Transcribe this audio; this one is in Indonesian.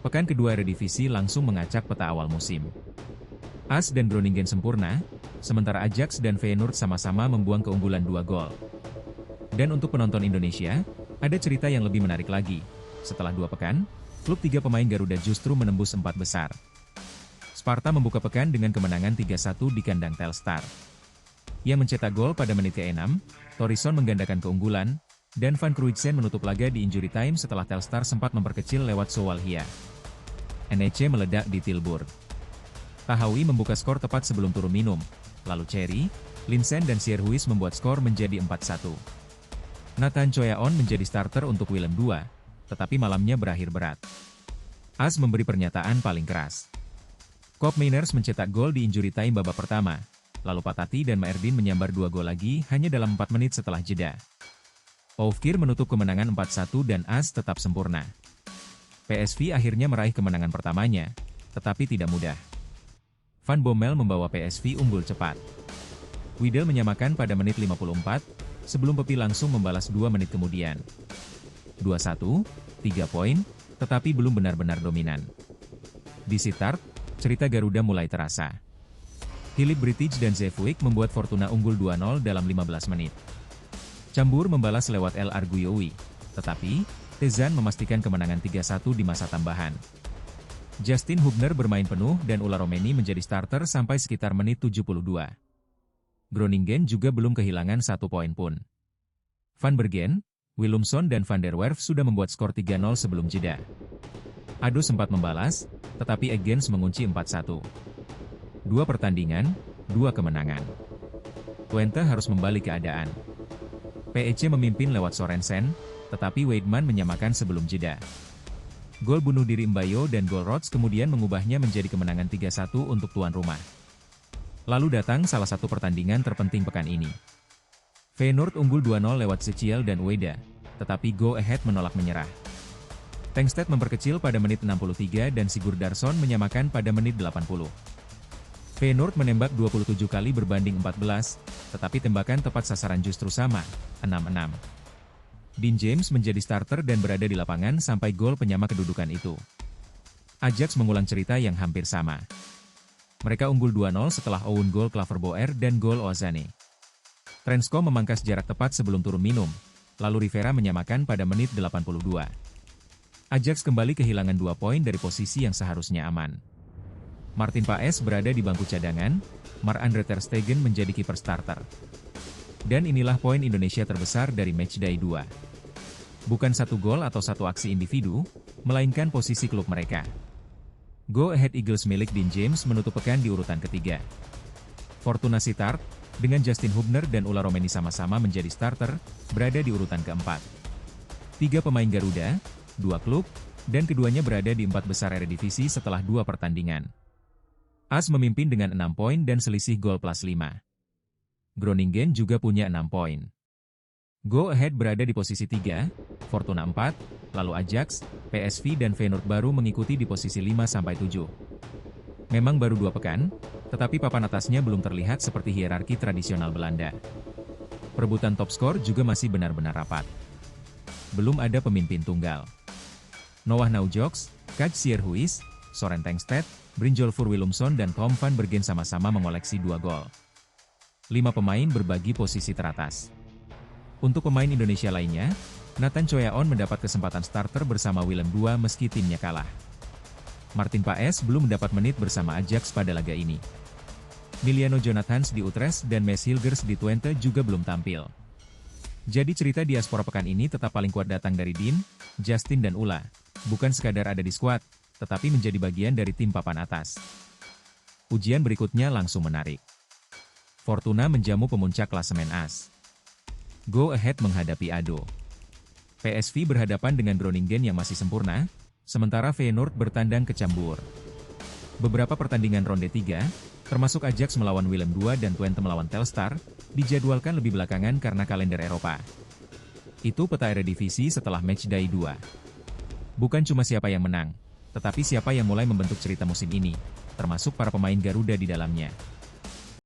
Pekan kedua Eredivisie langsung mengacak peta awal musim. AS dan Groningen sempurna, sementara Ajax dan Feyenoord sama-sama membuang keunggulan 2 gol. Dan untuk penonton Indonesia, ada cerita yang lebih menarik lagi. Setelah 2 pekan, klub 3 pemain Garuda justru menembus 4 besar. Sparta membuka pekan dengan kemenangan 3-1 di kandang Telstar. Ia mencetak gol pada menit ke-6, Thorison menggandakan keunggulan, dan Van Cruijsen menutup laga di injury time setelah Telstar sempat memperkecil lewat Sowalhia. NEC meledak di Tilburg. Tahawi membuka skor tepat sebelum turun minum, lalu Cherry, Linsen dan Sierhuis membuat skor menjadi 4-1. Nathan Choyaon menjadi starter untuk Willem II, tetapi malamnya berakhir berat. AS memberi pernyataan paling keras. Koopmeiners mencetak gol di injury time babak pertama, lalu Patati dan Maerdin menyambar 2 gol lagi hanya dalam 4 menit setelah jeda. Oufkir menutup kemenangan 4-1 dan AS tetap sempurna. PSV akhirnya meraih kemenangan pertamanya, tetapi tidak mudah. Van Bommel membawa PSV unggul cepat. Widel menyamakan pada menit 54, sebelum Pepi langsung membalas 2 menit kemudian. 2-1, 3 poin, tetapi belum benar-benar dominan. Di Sittard, cerita Garuda mulai terasa. Philip Bridge dan Zeefuik membuat Fortuna unggul 2-0 dalam 15 menit. Cambur membalas lewat El Arguyowi, tetapi Tezan memastikan kemenangan 3-1 di masa tambahan. Justin Hubner bermain penuh dan Ula Romeni menjadi starter sampai sekitar menit 72. Groningen juga belum kehilangan 1 poin pun. Van Bergen, Willumson dan Van der Werf sudah membuat skor 3-0 sebelum jeda. Ado sempat membalas, tetapi Eggens mengunci 4-1. 2 pertandingan, 2 kemenangan. Twente harus membalik keadaan. PEC memimpin lewat Sorensen, tetapi Weidman menyamakan sebelum jeda. Gol bunuh diri Mbayo dan gol Rots kemudian mengubahnya menjadi kemenangan 3-1 untuk tuan rumah. Lalu datang salah satu pertandingan terpenting pekan ini. Feyenoord unggul 2-0 lewat Seciel dan Ueda, tetapi Go Ahead menolak menyerah. Tankstedt memperkecil pada menit 63 dan Sigurdarsson menyamakan pada menit 80. Feyenoord menembak 27 kali berbanding 14, tetapi tembakan tepat sasaran justru sama, 6-6. Dean James menjadi starter dan berada di lapangan sampai gol penyama kedudukan itu. Ajax mengulang cerita yang hampir sama. Mereka unggul 2-0 setelah own gol Klaverboer dan gol Ozane. Trensko memangkas jarak tepat sebelum turun minum, lalu Rivera menyamakan pada menit 82. Ajax kembali kehilangan 2 poin dari posisi yang seharusnya aman. Martin Paes berada di bangku cadangan, Marc-Andre ter Stegen menjadi kiper starter. Dan inilah poin Indonesia terbesar dari matchday 2. Bukan 1 gol atau 1 aksi individu, melainkan posisi klub mereka. Go Ahead Eagles milik Dean James menutup pekan di urutan ketiga. Fortuna Sittard, dengan Justin Hubner dan Ula Romeni sama-sama menjadi starter, berada di urutan keempat. 3 pemain Garuda, 2 klub, dan keduanya berada di 4 besar Eredivisie setelah 2 pertandingan. AS memimpin dengan 6 poin dan selisih gol plus 5. Groningen juga punya 6 poin. Go Ahead berada di posisi 3, Fortuna 4, lalu Ajax, PSV dan Feyenoord baru mengikuti di posisi 5-7. Memang baru 2 pekan, tetapi papan atasnya belum terlihat seperti hierarki tradisional Belanda. Perebutan top skor juga masih benar-benar rapat. Belum ada pemimpin tunggal. Noah Naujoks, Kaj Sierhuis, Soren Tankstedt, Brynjolfur Willumson dan Tom van Bergen sama-sama mengoleksi 2 gol. 5 pemain berbagi posisi teratas. Untuk pemain Indonesia lainnya, Nathan Choyaon mendapat kesempatan starter bersama Willem II meski timnya kalah. Martin Paes belum mendapat menit bersama Ajax pada laga ini. Miliano Jonathans di Utrecht dan Mes Hilgers di Twente juga belum tampil. Jadi cerita diaspora pekan ini tetap paling kuat datang dari Dean, Justin dan Ula, bukan sekadar ada di skuad, tetapi menjadi bagian dari tim papan atas. Ujian berikutnya langsung menarik. Fortuna menjamu pemuncak klasemen AS. Go Ahead menghadapi Ado. PSV berhadapan dengan Groningen yang masih sempurna, sementara Feyenoord bertandang ke Cambur. Beberapa pertandingan ronde 3, termasuk Ajax melawan Willem II dan Twente melawan Telstar, dijadwalkan lebih belakangan karena kalender Eropa. Itu peta Eredivisie setelah matchday 2. Bukan cuma siapa yang menang, tetapi siapa yang mulai membentuk cerita musim ini, termasuk para pemain Garuda di dalamnya.